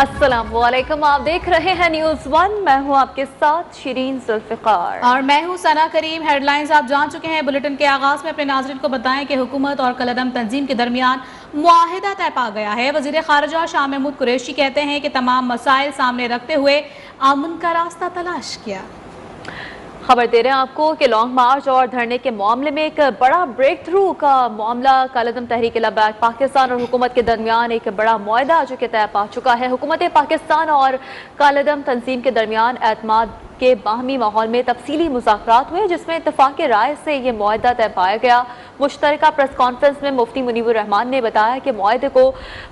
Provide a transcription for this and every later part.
अस्सलाम वालेकुम, आप देख रहे हैं न्यूज़ वन। मैं हूं आपके साथ शिरीन जुल्फिकार और मैं हूं सना करीम। हेडलाइंस आप जान चुके हैं। बुलेटिन के आगाज में अपने नाज़रीन को बताएं कि हुकूमत और कलअदम तंजीम के दरमियान मुआहिदा तय पा गया है। वज़ीर ख़ारिजा शाह महमूद कुरैशी कहते हैं कि तमाम मसाइल सामने रखते हुए अमन का रास्ता तलाश किया। खबर दे रहे हैं आपको कि लॉन्ग मार्च और धरने के मामले में एक बड़ा ब्रेक थ्रू का मामला कलअदम तहरीक लब्बैक पाकिस्तान और हुकूमत के दरमियान एक बड़ा मुआहिदा जो कि तय पा चुका है। हुकूमत पाकिस्तान और कलअदम तंजीम के दरमियान एतमाद के बाहमी माहौल में तफसीली मुज़ाकरात हुए, जिसमें इत्तफाक़ राय से ये मुआहिदा तय पाया गया। मुश्तरका प्रेस कॉन्फ्रेंस में मुफ्ती मुनीबुर रहमान ने बताया कि मुआहिदे को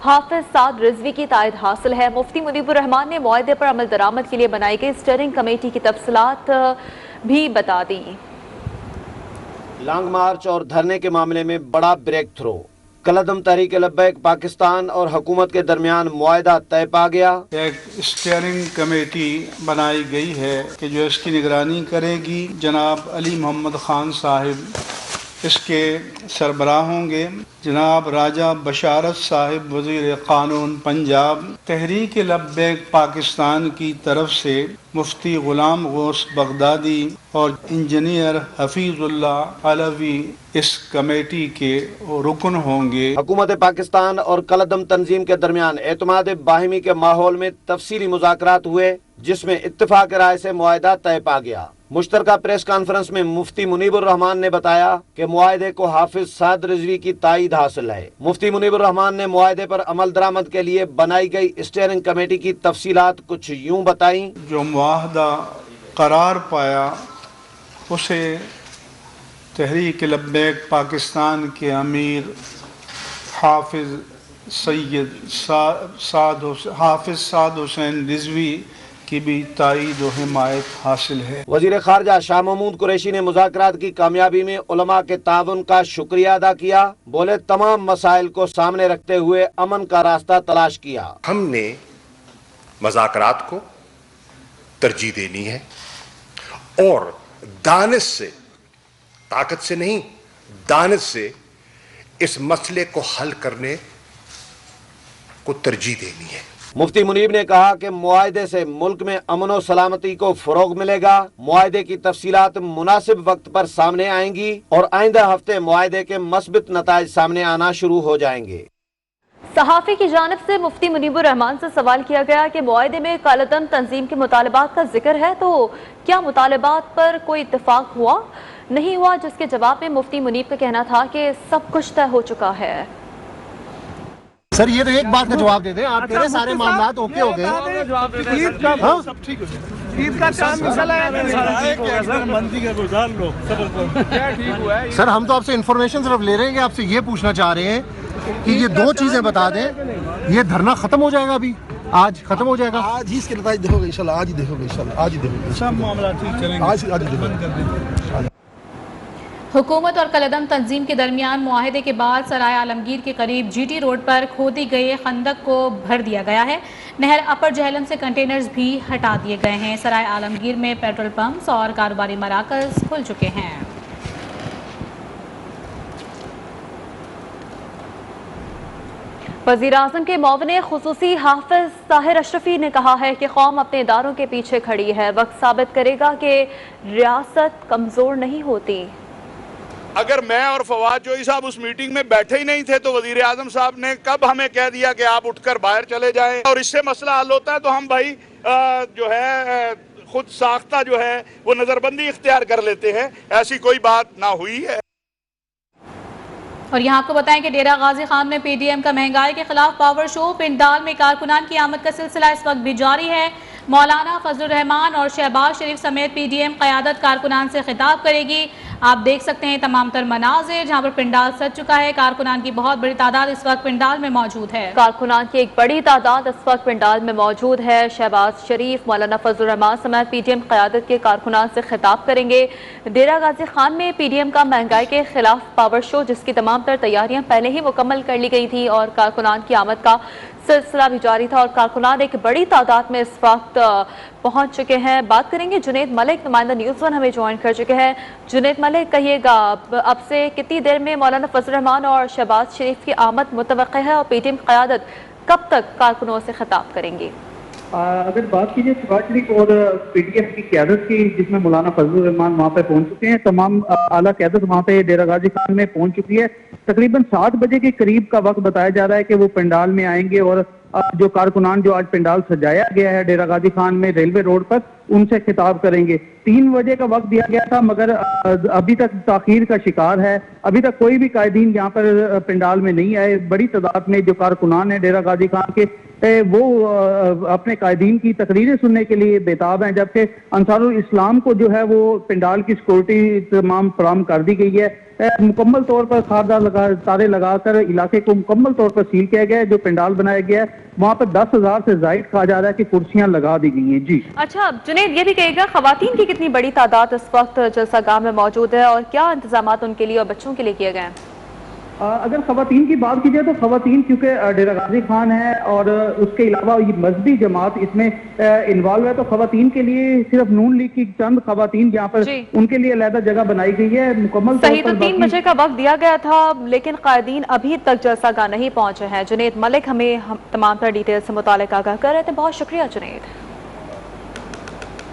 हाफिज साद रिजवी की तायद हासिल है। मुफ्ती मुनीबुर रहमान ने मुआहिदे पर अमल दरामद के लिए बनाई गई स्टीयरिंग कमेटी की तफसीलात भी बता दी। लॉन्ग मार्च और धरने के मामले में बड़ा ब्रेक थ्रो, कलअदम तहरीक लब्बैक पाकिस्तान और हुकूमत के दरमियान मुआहिदा तय पा गया। एक स्टीयरिंग कमेटी बनाई गई है कि जो इसकी निगरानी करेगी। जनाब अली मोहम्मद खान साहिब इसके सरबराह होंगे। जनाब राजा बशारत साहिब वज़ीर क़ानून पंजाब। तहरीक लब्बैक पाकिस्तान की तरफ से मुफ्ती गुलाम गौस बगदादी और इंजीनियर हफीजुल्लाह अलवी इस कमेटी के रुकन होंगे। हुकूमत पाकिस्तान और कलअदम तंजीम के दरमियान एतमाद बाहिमी के माहौल में तफसीली मुज़ाकरात हुए, जिसमें इत्तफाक़ राय से मुआहिदा तय पा गया। मुश्तरका प्रेस कॉन्फ्रेंस में मुफ्ती मुनीबुर रहमान ने बताया कि मुआहिदे को हाफिज साद रिजवी की तायद हासिल है। मुफ्ती मुनीबुर रहमान ने मुआहिदे पर अमल दरामद के लिए बनाई गई स्टीयरिंग कमेटी की तफसीलात कुछ यूं बताई। जो मुआहदा करार पाया उसे तहरीक लब्बैक पाकिस्तान के अमीर हाफिज साद हुसैन रिजवी की भी ताईद और हिमायत हासिल है। वज़ीर ख़ारिजा शाह महमूद कुरैशी ने मुज़ाकरात की कामयाबी में उलमा के ताउन का शुक्रिया अदा किया। बोले, तमाम मसाइल को सामने रखते हुए अमन का रास्ता तलाश किया। हमने मुज़ाकरात को तरजीह देनी है और दानिश से, ताकत से नहीं, दानिश से इस मसले को हल करने को तरजीह देनी है। मुफ्ती मुनीब ने कहा कि मुआहिदे से मुल्क में अमन और सलामती को फरोग मिलेगा। मुआहिदे की तफसीलात मुनासिब वक्त पर सामने आएंगी और आइंदा हफ्ते मुआहिदे के मस्बत नताइज सामने आना शुरू हो जाएंगे। सहाफ़ी की जानिब से मुफ्ती मुनीबुर रहमान से सवाल किया गया कि मुआहिदे में कलअदम तंजीम के मुतालबात का जिक्र है, तो क्या मुतालबात पर कोई इत्तफाक हुआ नहीं हुआ, जिसके जवाब में मुफ्ती मुनीब का कहना था कि सब कुछ तय हो चुका है। सर, ये तो एक बात का जवाब दे दें, आप मेरे सारे मामला ओके हो गए। सर, हम तो आपसे इंफॉर्मेशन सिर्फ ले रहे हैं कि आपसे ये पूछना चाह रहे हैं कि ये दो चीजें बता दें। ये धरना खत्म हो जाएगा, अभी आज खत्म हो जाएगा। आज ही इसके नतीजे देखोगे इंशाल्लाह, आज ही देखोगे इंशाल्लाह, आज ही देखोगे सब मामला ठीक चलेंगे। आज ही देखोगे। हुकूमत और कलअदम तंजीम के दरमियान मुआहिदे के बाद सराय आलमगीर के करीब जीटी रोड पर खोदी गए खंदक को भर दिया गया है। नहर अपर जहलम से कंटेनर्स भी हटा दिए गए हैं। सराय आलमगीर में पेट्रोल पंप्स और कारोबारी मराकज़ खुल चुके हैं। वज़ीर आज़म के मुआविन खुसूसी हाफिज ताहिर अशरफी ने कहा है कि कौम अपने इदारों के पीछे खड़ी है। वक्त साबित करेगा कि रियासत कमज़ोर नहीं होती। अगर मैं और फवाद जोई साहब उस मीटिंग में बैठे ही नहीं थे तो वजीर आजम साहब ने कब हमें कह दिया कि आप उठकर बाहर चले जाएं और इससे मसला हल होता है, तो हम भाई जो है खुद साख्ता जो है वो नजरबंदी इख्तियार कर लेते हैं। ऐसी कोई बात ना हुई है। और यहाँ आपको बताएं कि डेरा गाजी खान में पीडीएम का महंगाई के खिलाफ पावर शो। पिंडाल में कारकुनान की आमद का सिलसिला इस वक्त भी जारी है। मौलाना फजलुर रहमान और शहबाज शरीफ समेत पीडीएम क़यादत कारकुनान से खिताब करेगी। आप देख सकते हैं तमाम तर मनाजिर जहाँ पर पिंडाल सज चुका है। कारकुनान की बहुत बड़ी तादाद इस वक्त पिंडाल में मौजूद है। कारकुनान की एक बड़ी तादाद इस वक्त पिंडाल में मौजूद है। शहबाज शरीफ, मौलाना फजलुर रहमान समेत पीडीएम क़यादत के कारकुनान से खिताब करेंगे। डेरा गाजी खान में पीडीएम का महंगाई के खिलाफ पावर शो, जिसकी तमाम तर तैयारियां पहले ही मुकम्मल कर ली गई थी और कारकुनान की आमद का सिलसिला भी जारी था और कारकुनान एक बड़ी तादाद में इस वक्त पहुंच चुके हैं। बात करेंगे जुनैद मलिक, नुमाइंदा न्यूज़ वन हमें ज्वाइन कर चुके हैं। जुनैद मलिक, कहिएगा अब से कितनी देर में मौलाना फजलुर रहमान और शहबाज शरीफ की आमद मुतवक्किह है और पीडीएम क़यादत कब तक कारकुनों से खिताब करेंगे? अगर बात कीजिए शहबाज शरीफ और पीटीएम की क़यादत की, जिसमें मौलाना फजलुर रहमान वहाँ पे पहुंच चुके हैं, तमाम आला क़यादत वहाँ पे डेरा गाजी खान में पहुंच चुकी है। तकरीबन 7 बजे के करीब का वक्त बताया जा रहा है कि वो पंडाल में आएंगे और जो कारकुनान जो आज पंडाल सजाया गया है डेरा गाजी खान में रेलवे रोड पर, उनसे खिताब करेंगे। 3 बजे का वक्त दिया गया था, मगर अभी तक ताखीर का शिकार है। अभी तक कोई भी कायदीन यहाँ पर पंडाल में नहीं आए। बड़ी तादाद में जो कारकुनान है डेरा गाजी खान के, वो अपने कायदीन की तकरीरें सुनने के लिए बेताब हैं, जबकि अंसारुल इस्लाम को जो है वो पंडाल की सिक्योरिटी तमाम फराहम कर दी गई है। मुकम्मल तौर पर खारदार तारे लगाकर इलाके को मुकम्मल तौर पर सील किया गया है। जो पंडाल बनाया गया है वहाँ पर 10,000 से जायद कहा जा रहा है कि कुर्सियां लगा दी गई हैं। जी अच्छा जुनैद, ये भी कहेगा खवातीन की कितनी बड़ी तादाद इस वक्त जलसागाह में मौजूद है और क्या इंतजाम उनके लिए और बच्चों के लिए किए गए हैं? अगर खवातीन की बात की जाए तो खवातीन क्योंकि डेरा गाजी खान है और उसके अलावा ये मजहबी जमात इसमें इन्वॉल्व है, तो खवातीन के लिए सिर्फ नून लीग की चंद खवातीन यहाँ पर उनके लिए अलग जगह बनाई गई है। मुकम्मल सही तो 3 बजे का वक्त दिया गया था, लेकिन कायदीन अभी तक जलसागाह नहीं पहुंचे हैं। जुनैद मलिक हमें तमाम तर डिटेल से मुतालिक आगाह कर रहे थे। बहुत शुक्रिया जुनैद।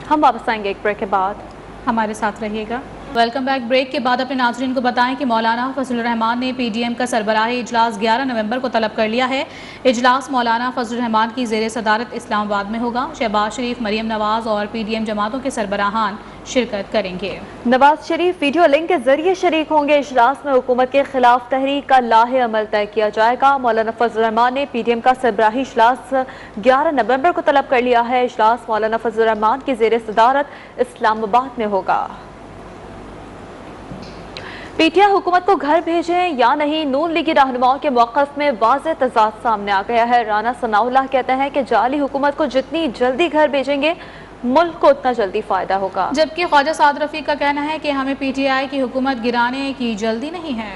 हम वापस आएंगे एक ब्रेक के बाद, हमारे साथ रहिएगा। Welcome back. ब्रेक के बाद अपने नाज़रीन को बताएं कि मौलाना फजलुर रहमान ने पीडीएम का सरबराही इजलास 11 नवंबर को तलब कर लिया है। इजलास मौलाना फजलुर रहमान की ज़ेर सदारत इस्लामाबाद में होगा। शहबाज शरीफ, मरियम नवाज और पीडीएम जमातों के सरबराहान शिरकत करेंगे। नवाज शरीफ वीडियो लिंक के जरिए शरीक होंगे। इजलास में हुकूमत के खिलाफ तहरीक का लाहे अमल तय किया जाएगा। मौलाना फजलुर रहमान ने पीडीएम का सरबराही इजलास 11 नवंबर को तलब कर लिया है। इजलास मौलाना फजलुर रहमान की ज़ेर सदारत इस्लामाबाद में होगा। पीटीआई हुकूमत को घर भेजें या नहीं, नून लीगी रहनुमाओं के मौक़िफ़ में वाज़ेह तज़ाद सामने आ गया है। राना सनाउल्लाह कहते हैं कि जाली हुकूमत को जितनी जल्दी घर भेजेंगे मुल्क को उतना जल्दी फायदा होगा, जबकि ख्वाजा साद रफ़ी का कहना है कि हमें पीटीआई की हुकूमत गिराने की जल्दी नहीं है।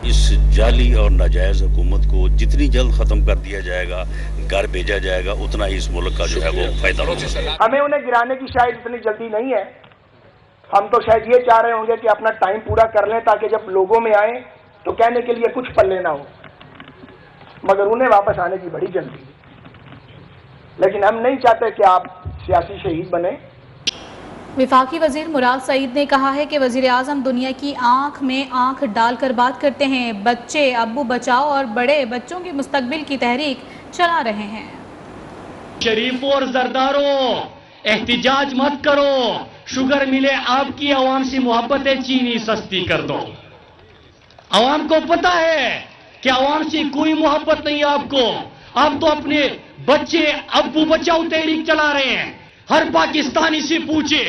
इस जाली और नाजायज हुकूमत को जितनी जल्द खत्म कर दिया जाएगा, घर भेजा जाएगा, उतना ही इस मुल्क का जो है वो फायदा होगा। हमें उन्हें गिराने की शायद इतनी जल्दी नहीं है। हम तो शायद ये चाह रहे होंगे कि अपना टाइम पूरा कर लें ताकि जब लोगों में आए तो कहने के लिए कुछ पल्ले ना हो, मगर उन्हें वापस आने की बड़ी जल्दी है। लेकिन हम नहीं चाहते कि आप सियासी शहीद बने। विफाकी वजीर मुराद सईद ने कहा है कि वजीर आजम दुनिया की आंख में आंख डालकर बात करते हैं। बच्चे अब्बू बचाओ और बड़े बच्चों के मुस्तकबिल की तहरीक चला रहे हैं। शरीफों और जरदारों, एहतिजाज मत करो। शुगर मिले आपकी, आवाम से मोहब्बतें चीनी सस्ती कर दो। आवाम को पता है कि आवाम से कोई मोहब्बत नहीं है आपको। आप तो अपने बच्चे अब्बू बचाओ तहरीक चला रहे हैं। हर पाकिस्तानी से पूछे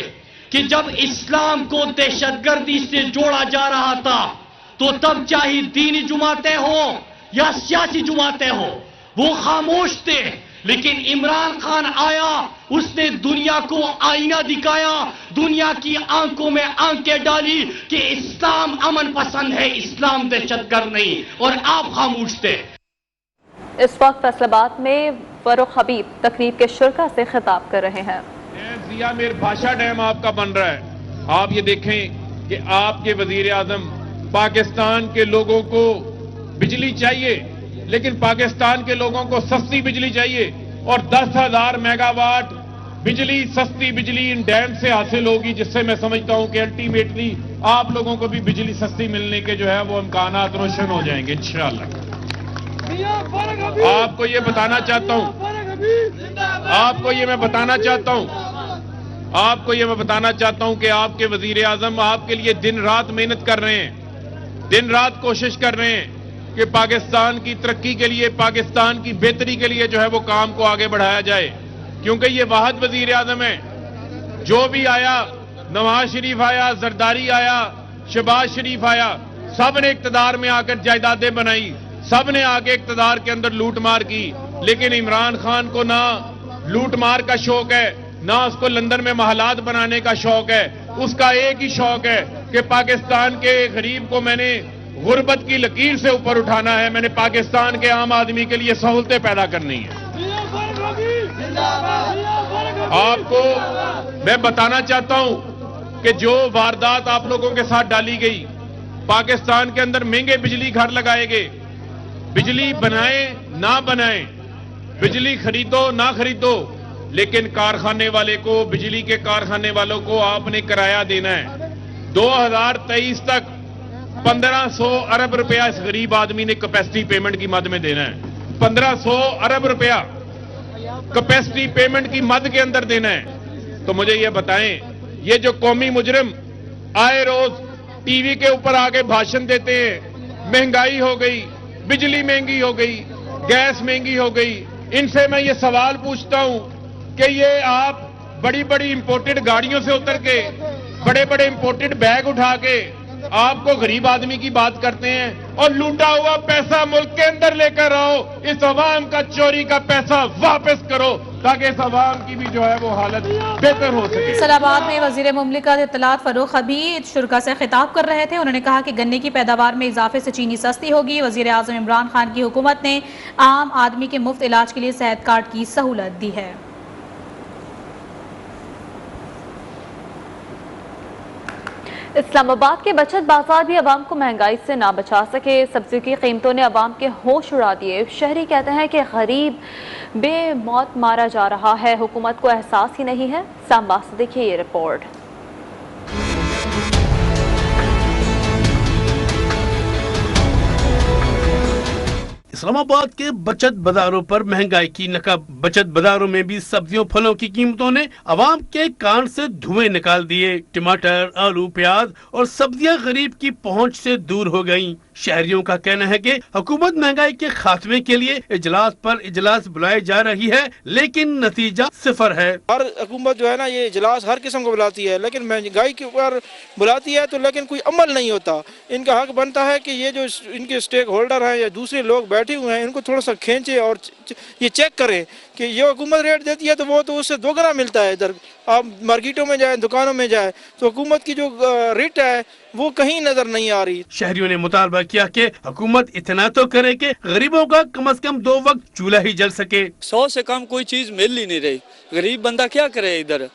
कि जब इस्लाम को दहशतगर्दी से जोड़ा जा रहा था तो तब चाहे दीनी जुमातें हो या सियासी जुमातें हो, वो खामोश थे। लेकिन इमरान खान आया, उसने दुनिया को आईना दिखाया, दुनिया की आंखों में आंखें डाली कि इस्लाम अमन पसंद है, इस्लाम दहशतगर्द नहीं, और आप खामोश थे। इस वक्त फैसलाबाद में फरूख हबीब तकरीब के शुरका से खिताब कर रहे हैं। जिया मेर भाषा डैम आपका बन रहा है। आप ये देखें कि आपके वजीर आजम, पाकिस्तान के लोगों को बिजली चाहिए, लेकिन पाकिस्तान के लोगों को सस्ती बिजली चाहिए, और 10,000 मेगावाट बिजली, सस्ती बिजली इन डैम से हासिल होगी, जिससे मैं समझता हूं कि अल्टीमेटली आप लोगों को भी बिजली सस्ती मिलने के जो है वो इम्कानात रोशन हो जाएंगे इंशाअल्लाह। आपको ये बताना चाहता हूं, आपको ये मैं बताना चाहता हूं कि आपके वजीर आजम आपके लिए दिन रात मेहनत कर रहे हैं, दिन रात कोशिश कर रहे हैं कि पाकिस्तान की तरक्की के लिए, पाकिस्तान की बेहतरी के लिए जो है वो काम को आगे बढ़ाया जाए, क्योंकि ये वाहिद वजीर आजम है। जो भी आया, नवाज शरीफ आया, जरदारी आया, शहबाज शरीफ आया, सब ने इक्तदार में आकर जायदादें बनाई, सब ने आके इक्तदार के अंदर लूटमार की। लेकिन इमरान खान को ना लूटमार का शौक है, ना उसको लंदन में महलात बनाने का शौक है। उसका एक ही शौक है कि पाकिस्तान के गरीब को मैंने गुर्बत की लकीर से ऊपर उठाना है, मैंने पाकिस्तान के आम आदमी के लिए सहूलतें पैदा करनी है। आपको मैं बताना चाहता हूं कि जो वारदात आप लोगों के साथ डाली गई, पाकिस्तान के अंदर महंगे बिजली घर लगाए गए, बिजली बनाए ना बनाएं, बिजली खरीदो ना खरीदो, लेकिन कारखाने वाले को, बिजली के कारखाने वालों को आपने किराया देना है। 2023 तक 1500 अरब रुपया इस गरीब आदमी ने कैपेसिटी पेमेंट की मद में देना है। 1500 अरब रुपया कैपेसिटी पेमेंट की मद के अंदर देना है। तो मुझे यह बताएं, ये जो कौमी मुजरिम आए रोज टीवी के ऊपर आके भाषण देते हैं, महंगाई हो गई, बिजली महंगी हो गई, गैस महंगी हो गई, इनसे मैं ये सवाल पूछता हूं कि ये आप बड़ी बड़ी इंपोर्टेड गाड़ियों से उतर के, बड़े बड़े इंपोर्टेड बैग उठा के आपको गरीब आदमी की बात करते हैं, और लूटा हुआ पैसा मुल्क के अंदर लेकर आओ, इस अवाम का चोरी का पैसा वापस करो, ताकि इस अवाम की भी जो है वो हालत बेहतर हो सके। इस्लामाबाद में वजीर मुमलिकत इत्तलात फरूख हबीब शुरा से खिताब कर रहे थे। उन्होंने कहा कि गन्ने की पैदावार में इजाफे से चीनी सस्ती होगी। वजीर आजम इमरान खान की हुकूमत ने आम आदमी के मुफ्त इलाज के लिए सेहत कार्ड की सहूलत दी है। इस्लामाबाद के बचत बाजार भी अवाम को महंगाई से ना बचा सके। सब्जियों की कीमतों ने अवाम के होश उड़ा दिए। शहरी कहते हैं कि गरीब बेमौत मारा जा रहा है, हुकूमत को एहसास ही नहीं है। सांबा से देखिए ये रिपोर्ट। इस्लामाबाद के बचत बाजारों पर महंगाई की नकब। बचत बाजारों में भी सब्जियों फलों की कीमतों ने अवाम के कान से धुएं निकाल दिए। टमाटर, आलू, प्याज और सब्जियां गरीब की पहुंच से दूर हो गईं। शहरियों का कहना है कि हुकूमत महंगाई के खात्मे के लिए इजलास पर इजलास बुलाई जा रही है, लेकिन नतीजा सिफर है। हर हुकूमत जो है ना, ये इजलास हर किस्म को बुलाती है, लेकिन महंगाई के ऊपर बुलाती है तो लेकिन कोई अमल नहीं होता। इनका हक बनता है कि ये जो इनके स्टेक होल्डर हैं या दूसरे लोग बैठे हुए हैं, इनको थोड़ा सा खींचे और ये चेक करें कि ये हुकूमत रेट देती है तो वो तो उससे दोगुना मिलता है। इधर आप मार्केटों में जाए, दुकानों में जाए, तो हुकूमत की जो रेट है वो कहीं नजर नहीं आ रही। शहरियों ने मुतालबा किया कि हुकूमत इतना तो करे कि गरीबों का कम से कम 2 वक्त चूल्हा ही जल सके। 100 से कम कोई चीज मिल ही नहीं रही। गरीब बंदा क्या करे? इधर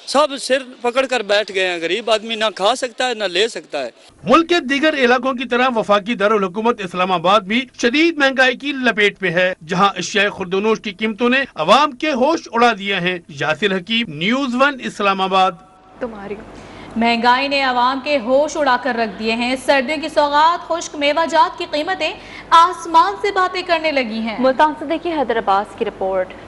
सब सिर पकड़ कर बैठ गए हैं। गरीब आदमी ना खा सकता है ना ले सकता है। मुल्क के दीगर इलाकों की तरह वफाकी दारुल हुकूमत इस्लामाबाद भी शदीद महंगाई की लपेट में है, जहां अशिया खुर्दनोश की कीमतों ने अवाम के होश उड़ा दिए हैं। यासिर हकीम, न्यूज़ 1 इस्लामाबाद। तुम्हारी महंगाई ने अवाम के होश उड़ाकर रख दिए हैं। सर्दियों की सौगात, खुश्क मेवाजात की कीमतें आसमान से बातें करने लगी हैं। मुल्तान से देखिए हैदराबाद की रिपोर्ट।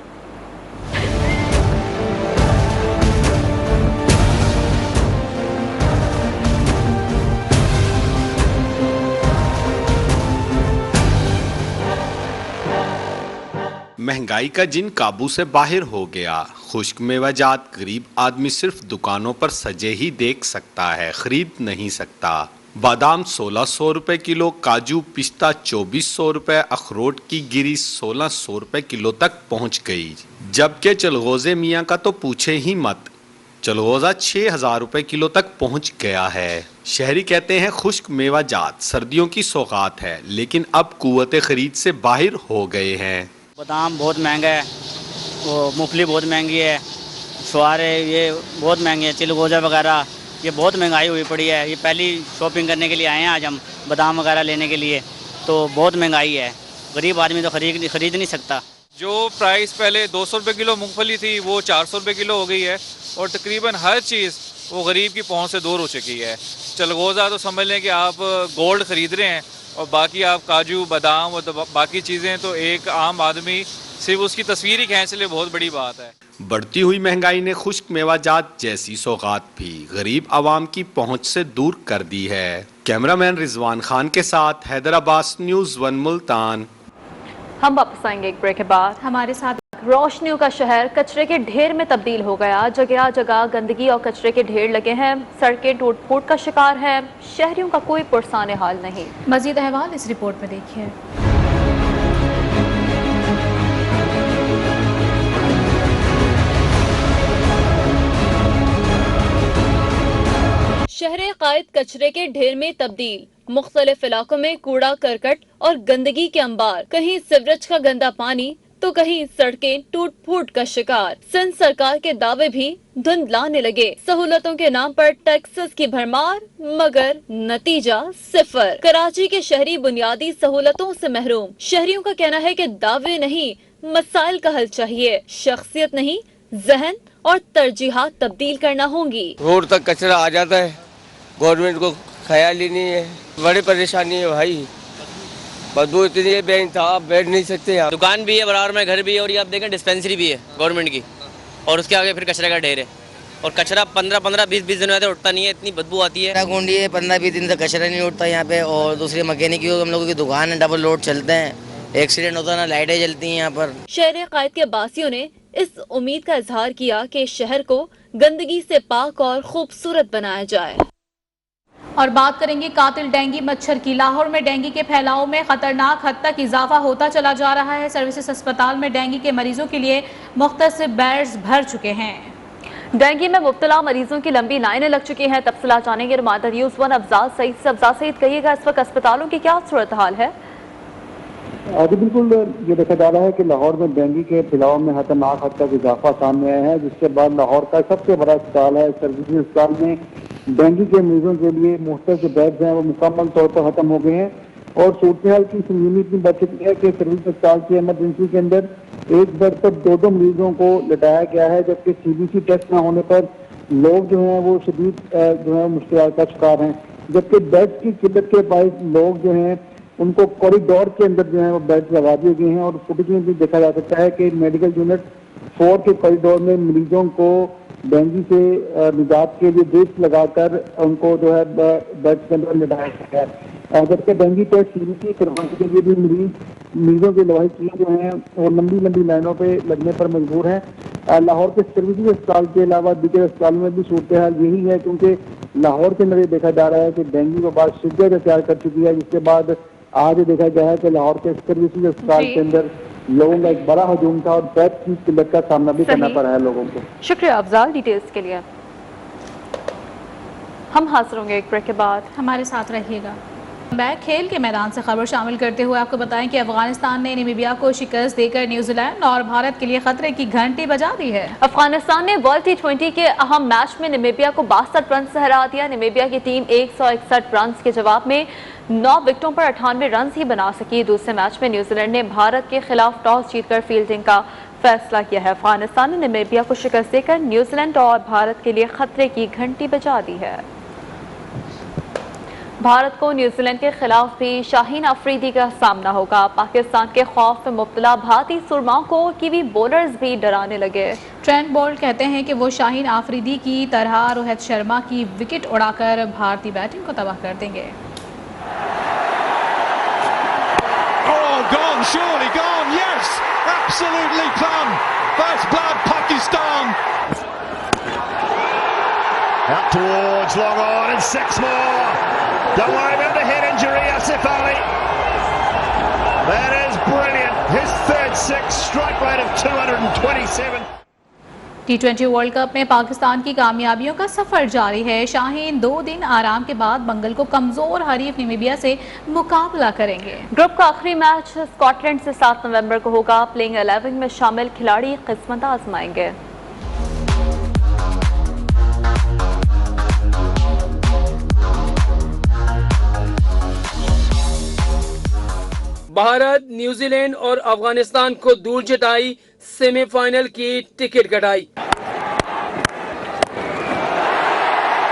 महंगाई का जिन काबू से बाहर हो गया। खुश्क मेवाजात गरीब आदमी सिर्फ दुकानों पर सजे ही देख सकता है, खरीद नहीं सकता। बादाम 1600 रुपए किलो, काजू पिस्ता 2400 रुपए, अखरोट की गिरी 1600 रुपए किलो तक पहुंच गई। जबकि चलगोजे मियाँ का तो पूछे ही मत, चलगोजा 6000 रुपए किलो तक पहुंच गया है। शहरी कहते हैं खुश्क मेवाजात सर्दियों की सौगात है, लेकिन अब कुव्वत खरीद से बाहर हो गए हैं। बादाम बहुत महंगा है, वो मूंगफली बहुत महंगी है, शुआरे ये बहुत महंगे हैं, चिलगोजा वगैरह ये बहुत महंगाई हुई पड़ी है। ये पहली शॉपिंग करने के लिए आए हैं आज हम बादाम वगैरह लेने के लिए, तो बहुत महंगाई है। गरीब आदमी तो खरीद नहीं सकता। जो प्राइस पहले 200 रुपये किलो मूंगफली थी वो 400 रुपये किलो हो गई है, और तकरीबन हर चीज़ वो गरीब की पहुंच से दूर हो चुकी है। चलगोजा तो समझ लें कि आप गोल्ड खरीद रहे हैं, और बाकी आप काजू बादाम और बाकी चीज़ें तो एक आम आदमी सिर्फ उसकी तस्वीर ही खींच ले, बहुत बड़ी बात है। बढ़ती हुई महंगाई ने खुश्क मेवाजात जैसी सौगात भी गरीब आवाम की पहुंच से दूर कर दी है। कैमरामैन रिजवान खान के साथ हैदराबाद, न्यूज़ 1 मुल्तान। हम वापस आएंगे एक ब्रेक के बाद। हमारे साथ रोशनियों का शहर कचरे के ढेर में तब्दील हो गया। जगह जगह गंदगी और कचरे के ढेर लगे हैं। सड़कें टूट फूट का शिकार है। शहरियों का कोई पुरसाने हाल नहीं। मजीद अहवाल इस रिपोर्ट में देखिए। शहर कायद कचरे के ढेर में तब्दील। मुख्तलिफ इलाकों में कूड़ा करकट और गंदगी के अंबार। कहीं सीवरेज का गंदा पानी तो कहीं सड़कें टूट फूट का शिकार। सिंध सरकार के दावे भी धुंधलाने लगे। सहूलतों के नाम पर टैक्सेस की भरमार, मगर नतीजा सिफर। कराची के शहरी बुनियादी सहूलतों से महरूम। शहरियों का कहना है कि दावे नहीं, मसाइल का हल चाहिए, शख्सियत नहीं, जहन और तरजीहात तब्दील करना होंगी। रोड तक कचरा आ जाता है, गवर्नमेंट को ख्याल ही नहीं है। बड़ी परेशानी है भाई, बदबू इतनी है, बेइंतहा बैठ नहीं सकते यहाँ। दुकान भी है बराबर में, घर भी है और ये आप देखें डिस्पेंसरी भी है गवर्नमेंट की, और उसके आगे फिर कचरे का ढेर है। और कचरा 15-15, 20-20 दिन में उठता नहीं है, इतनी बदबू आती है। गुंडी है, 15-20 दिन से कचरा नहीं उठता यहाँ पे। और दूसरी मैकेनिक की हम लोगों की दुकान है, डबल लोड चलते हैं, एक्सीडेंट होता है ना, लाइटें जलती हैं यहाँ पर। शहर कायद के बासियों ने इस उम्मीद का इजहार किया कि शहर को गंदगी से पाक और खूबसूरत बनाया जाए। और बात करेंगे कातिल डेंगू मच्छर की। लाहौर में डेंगू के फैलाव में खतरनाक हद तक इजाफा होता चला जा रहा है। सर्विसेज अस्पताल में डेंगू के मरीजों के लिए मुख्तलिफ बेड्स भर चुके हैं। डेंगू में मुब्तला मरीजों की लंबी लाइनें लग चुकी हैं। तफसीलात जानेंगे रिमांडर न्यूज़ 1 अफजाल सईद से। अफजाल सईद, कहिएगा इस वक्त अस्पतालों की क्या सूरत हाल है? जी बिल्कुल, ये देखा जा रहा है कि लाहौर में डेंगू के फैलाव में खतरनाक हद तक इजाफा सामने आया है, जिसके बाद लाहौर का सबसे बड़ा अस्पताल है सर्विसेज अस्पताल में डेंगू के मरीजों के लिए मुख्तलिफ बेड्स हैं वो मुकम्मल तौर पर खत्म हो गए हैं। और सूरत हाल की संगीनी इतनी बढ़ चुकी है कि सर्विस अस्पताल की इमरजेंसी के अंदर एक बेड पर 2-2 मरीजों को लिटाया गया है, जबकि CBC टेस्ट न होने पर लोग जो हैं वो शदीद जो है मुश्किल का शिकार हैं। जबकि बेड की किल्लत के बायस लोग जो हैं उनको कॉरिडोर के अंदर जो है वो बेड्स लगा दिए गए हैं। और फुटेज में भी देखा जा सकता है कि मेडिकल यूनिट 4 के कॉरिडोर में मरीजों को डेंगू से निजात के लिए ड्रिप्स लगाकर उनको जो है बेड्स के अंदर लिटाया गया है। जबकि डेंगू टेस्ट CBC करवाने के लिए भी मरीजों की लवाहिकियाँ जो हैं वो लंबी लंबी लाइनों पे लगने पर मजबूर हैं। लाहौर के सर्विसेज अस्पताल के अलावा दीगर अस्पतालों में भी सूरत हाल यही है, क्योंकि लाहौर के अंदर देखा जा रहा है कि डेंगू के बाद शिद्दत अख्तियार कर चुकी है, जिसके बाद आज देखा गया है कि लाहौर के सर्विसेज अस्पताल के अंदर लोगों का एक बड़ा हजूम था और बेड की किल्लत का सामना भी करना पड़ा है लोगों को। शुक्रिया अफजाल डिटेल्स के लिए। हम हाजिर होंगे एक ब्रेक के बाद, हमारे साथ रहिएगा। बैक खेल के मैदान से खबर शामिल करते हुए आपको बताएं कि अफगानिस्तान ने नामीबिया को शिकस्त देकर न्यूजीलैंड और भारत के लिए खतरे की घंटी बजा दी है। अफगानिस्तान ने वर्ल्ड T20 के अहम मैच में नामीबिया को 62 रन से हरा दिया। नामीबिया की टीम 161 रन के जवाब में 9 विकेटों पर 98 रन ही बना सकी। दूसरे मैच में न्यूजीलैंड ने भारत के खिलाफ टॉस जीतकर फील्डिंग का फैसला किया है। अफगानिस्तान ने नामीबिया को शिकस्त देकर न्यूजीलैंड और भारत के लिए खतरे की घंटी बजा दी है। भारत को न्यूजीलैंड के खिलाफ भी शाहीन अफरीदी का सामना होगा। पाकिस्तान के खौफ में मुब्तला भारतीय सुरमाओं को कीवी बॉलर्स भी डराने लगे। ट्रेंट बोल्ट कहते हैं कि वो शाहीन अफरीदी की तरह रोहित शर्मा की विकेट उड़ाकर भारतीय बैटिंग को तबाह कर देंगे। Gone, surely gone, yes, absolutely plumb. First blood, Pakistan. Out towards long on and 6 more. Don't worry about the head injury, Asif Ali. That is brilliant. His third 6, strike rate of 227. T20 world cup में पाकिस्तान की कामयाबियों का सफर जारी है। शाहीन 2 दिन आराम के बाद मंगल को कमजोर हरीफ नामीबिया से मुकाबला करेंगे। ग्रुप का आखिरी मैच स्कॉटलैंड से 7 नवंबर को होगा। प्लेइंग 11 में शामिल खिलाड़ी किस्मत आजमाएंगे। भारत, न्यूजीलैंड और अफगानिस्तान को दूर जताई, सेमीफाइनल की टिकट कटाई।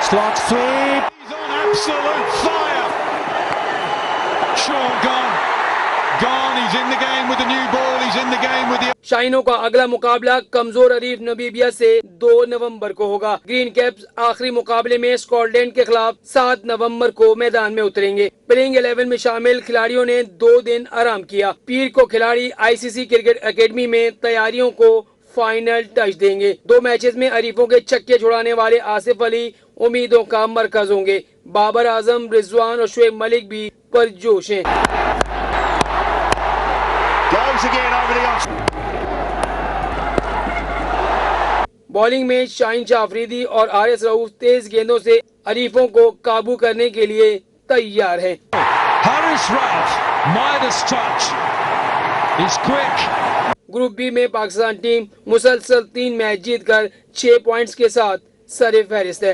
Slot sweep. He's on absolute fire. Sean gone. He's in the game with the new ball. He's in the game with the. शाहीनों का अगला मुकाबला कमजोर हरीफ नामीबिया से 2 नवंबर को होगा। ग्रीन कैप्स आखिरी मुकाबले में स्कॉटलैंड के खिलाफ 7 नवंबर को मैदान में उतरेंगे। प्लेइंग 11 में शामिल खिलाड़ियों ने 2 दिन आराम किया। पीर को खिलाड़ी ICC क्रिकेट एकेडमी में तैयारियों को फाइनल टच देंगे। 2 मैचेस में हरीफों के छक्के छुड़ाने वाले आसिफ अली उम्मीदों का मरकज होंगे। बाबर आजम, रिजवान और शुएब मलिक भी पुरजोश हैं। बॉलिंग में शाहीन शाह अफरीदी और RS रऊफ तेज गेंदों से हरीफों को काबू करने के लिए तैयार हैं। Haris Rauf, Midas touch. He's quick. Group B में पाकिस्तान टीम मुसलसल 3 मैच जीतकर 6 पॉइंट्स के साथ सरे फहरिस्त है।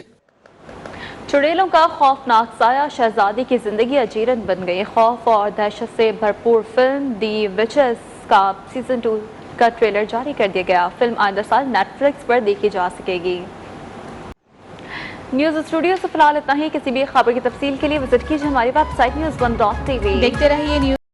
चुड़ैलों का खौफनाक साया शहजादी की जिंदगी अजीरन बन गई। खौफ और दहशत से भरपूर फिल्म दी विचेस का सीजन 2 का ट्रेलर जारी कर दिया गया। फिल्म आइंदा साल नेटफ्लिक्स पर देखी जा सकेगी। न्यूज स्टूडियो से फिलहाल इतना ही। किसी भी खबर की तफसील के लिए विजिट कीजिए हमारी वेबसाइट news1.tv। देखते रहिए न्यूज।